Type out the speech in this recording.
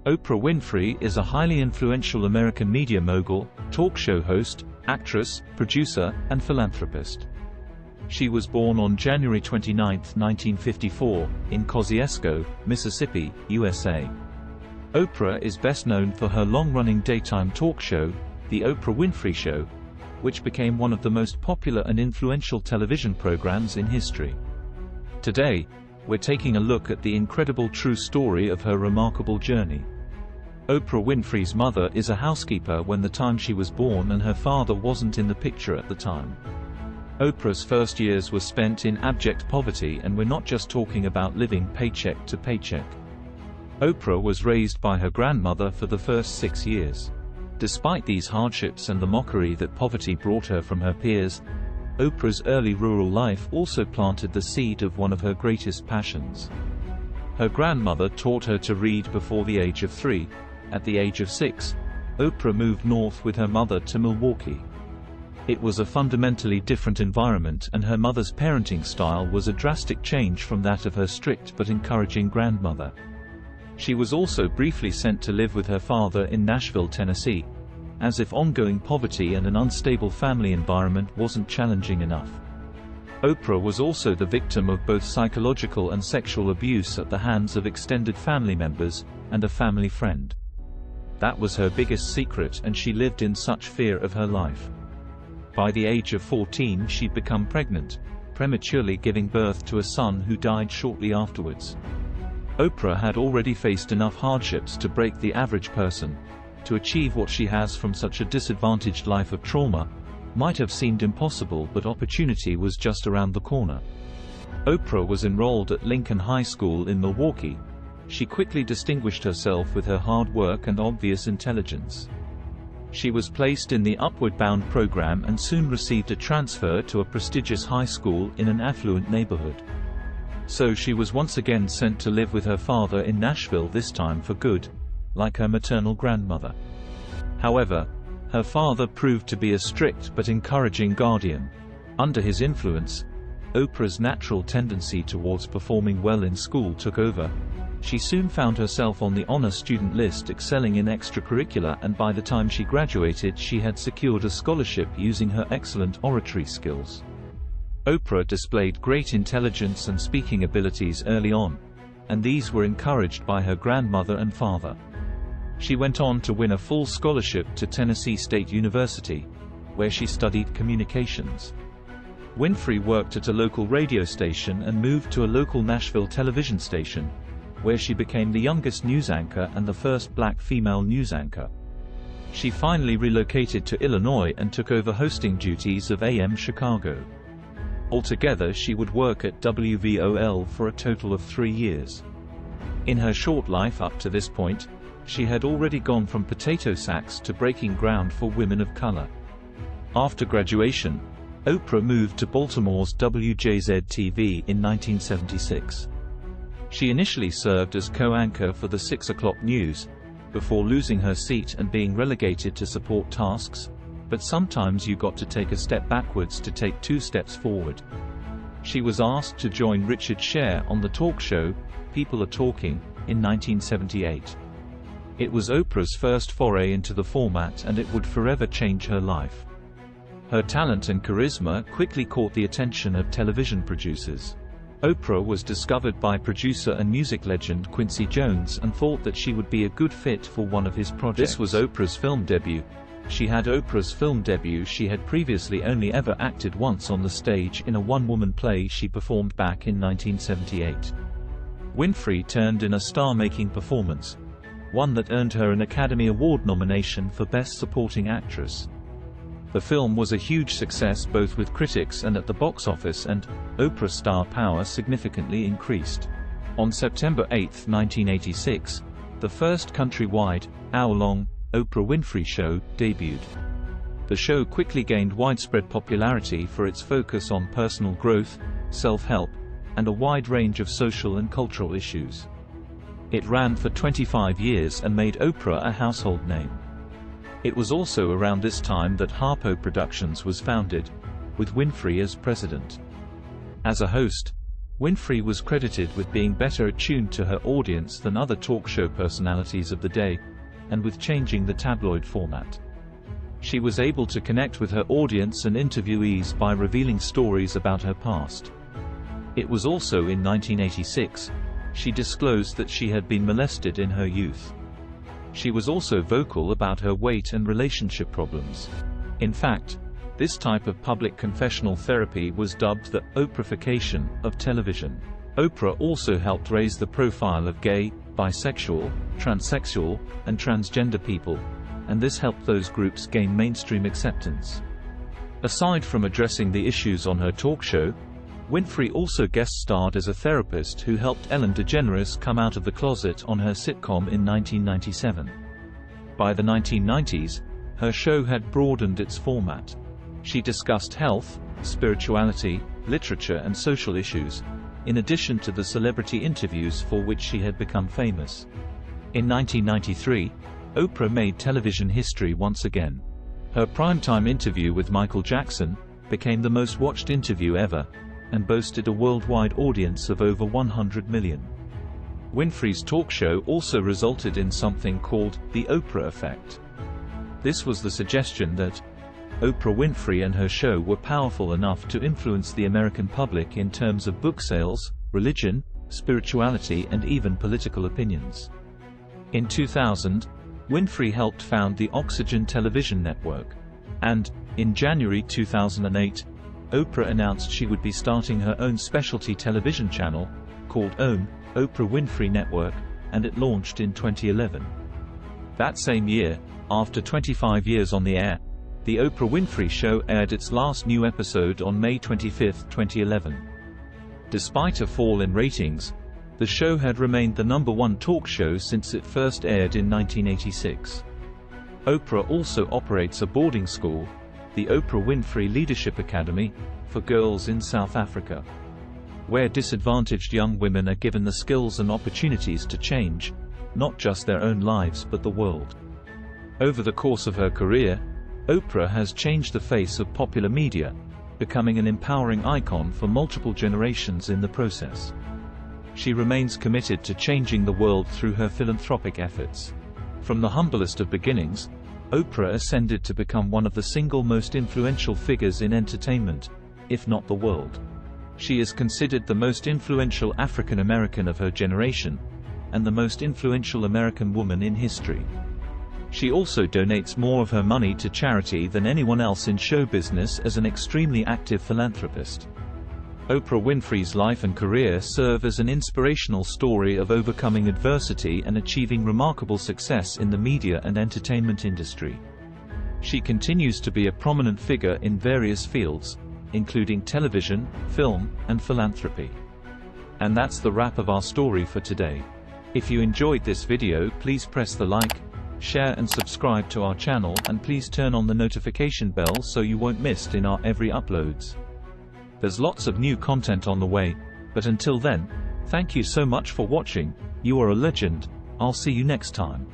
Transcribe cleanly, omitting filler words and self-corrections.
Oprah Winfrey is a highly influential American media mogul, talk show host, actress, producer, and philanthropist. She was born on January 29, 1954, in Kosciuszko, Mississippi, USA. Oprah is best known for her long-running daytime talk show, The Oprah Winfrey Show, which became one of the most popular and influential television programs in history. Today, we're taking a look at the incredible true story of her remarkable journey. Oprah Winfrey's mother is a housekeeper when the time she was born, and her father wasn't in the picture at the time. Oprah's first years were spent in abject poverty, and we're not just talking about living paycheck to paycheck. Oprah was raised by her grandmother for the first 6 years. Despite these hardships and the mockery that poverty brought her from her peers, Oprah's early rural life also planted the seed of one of her greatest passions. Her grandmother taught her to read before the age of 3. At the age of 6, Oprah moved north with her mother to Milwaukee. It was a fundamentally different environment, and her mother's parenting style was a drastic change from that of her strict but encouraging grandmother. She was also briefly sent to live with her father in Nashville, Tennessee, as if ongoing poverty and an unstable family environment wasn't challenging enough. Oprah was also the victim of both psychological and sexual abuse at the hands of extended family members and a family friend. That was her biggest secret, and she lived in such fear of her life. By the age of 14, she'd become pregnant, prematurely giving birth to a son who died shortly afterwards. Oprah had already faced enough hardships to break the average person. To achieve what she has from such a disadvantaged life of trauma might have seemed impossible, but opportunity was just around the corner. Oprah was enrolled at Lincoln High School in Milwaukee. She quickly distinguished herself with her hard work and obvious intelligence. She was placed in the Upward Bound program and soon received a transfer to a prestigious high school in an affluent neighborhood. So she was once again sent to live with her father in Nashville, this time for good, like her maternal grandmother. However, her father proved to be a strict but encouraging guardian. Under his influence, Oprah's natural tendency towards performing well in school took over. She soon found herself on the honor student list, excelling in extracurricular, and by the time she graduated, she had secured a scholarship using her excellent oratory skills. Oprah displayed great intelligence and speaking abilities early on, and these were encouraged by her grandmother and father. She went on to win a full scholarship to Tennessee State University, where she studied communications. Winfrey worked at a local radio station and moved to a local Nashville television station, where she became the youngest news anchor and the first black female news anchor. She finally relocated to Illinois and took over hosting duties of AM Chicago. Altogether, she would work at WVOL for a total of 3 years. In her short life up to this point, she had already gone from potato sacks to breaking ground for women of color. After graduation, Oprah moved to Baltimore's WJZ-TV in 1976. She initially served as co-anchor for the 6 o'clock news, before losing her seat and being relegated to support tasks. But sometimes you got to take a step backwards to take 2 steps forward. She was asked to join Richard Sher on the talk show, People Are Talking, in 1978. It was Oprah's first foray into the format, and it would forever change her life. Her talent and charisma quickly caught the attention of television producers. Oprah was discovered by producer and music legend Quincy Jones and thought that she would be a good fit for one of his projects. This was Oprah's film debut. She had previously only ever acted once on the stage in a one-woman play she performed back in 1978. Winfrey turned in a star-making performance, one that earned her an Academy Award nomination for Best Supporting Actress. The film was a huge success both with critics and at the box office, and Oprah's star power significantly increased. On September 8, 1986, the first countrywide, hour-long, Oprah Winfrey Show debuted. The show quickly gained widespread popularity for its focus on personal growth, self-help, and a wide range of social and cultural issues. It ran for 25 years and made Oprah a household name. It was also around this time that Harpo Productions was founded, with Winfrey as president. As a host, Winfrey was credited with being better attuned to her audience than other talk show personalities of the day, and with changing the tabloid format. She was able to connect with her audience and interviewees by revealing stories about her past. It was also in 1986, she disclosed that she had been molested in her youth. She was also vocal about her weight and relationship problems. In fact, this type of public confessional therapy was dubbed the Oprahification of television. Oprah also helped raise the profile of gay, bisexual, transsexual, and transgender people, and this helped those groups gain mainstream acceptance. Aside from addressing the issues on her talk show, Winfrey also guest-starred as a therapist who helped Ellen DeGeneres come out of the closet on her sitcom in 1997. By the 1990s, her show had broadened its format. She discussed health, spirituality, literature and social issues, in addition to the celebrity interviews for which she had become famous. In 1993, Oprah made television history once again. Her primetime interview with Michael Jackson became the most watched interview ever, and boasted a worldwide audience of over 100 million. Winfrey's talk show also resulted in something called the Oprah Effect. This was the suggestion that Oprah Winfrey and her show were powerful enough to influence the American public in terms of book sales, religion, spirituality and even political opinions. In 2000, Winfrey helped found the Oxygen television network. And, in January 2008, Oprah announced she would be starting her own specialty television channel, called Oprah Winfrey Network, and it launched in 2011. That same year, after 25 years on the air, The Oprah Winfrey Show aired its last new episode on May 25, 2011. Despite a fall in ratings, the show had remained the #1 talk show since it first aired in 1986. Oprah also operates a boarding school, the Oprah Winfrey Leadership Academy, for girls in South Africa, where disadvantaged young women are given the skills and opportunities to change, not just their own lives but the world. Over the course of her career, Oprah has changed the face of popular media, becoming an empowering icon for multiple generations in the process. She remains committed to changing the world through her philanthropic efforts. From the humblest of beginnings, Oprah ascended to become one of the single most influential figures in entertainment, if not the world. She is considered the most influential African American of her generation, and the most influential American woman in history. She also donates more of her money to charity than anyone else in show business as an extremely active philanthropist. Oprah Winfrey's life and career serve as an inspirational story of overcoming adversity and achieving remarkable success in the media and entertainment industry. She continues to be a prominent figure in various fields, including television, film, and philanthropy. And that's the wrap of our story for today. If you enjoyed this video, please press the like, share and subscribe to our channel, and please turn on the notification bell so you won't miss in our every uploads. There's lots of new content on the way, but until then, thank you so much for watching. You are a legend. I'll see you next time.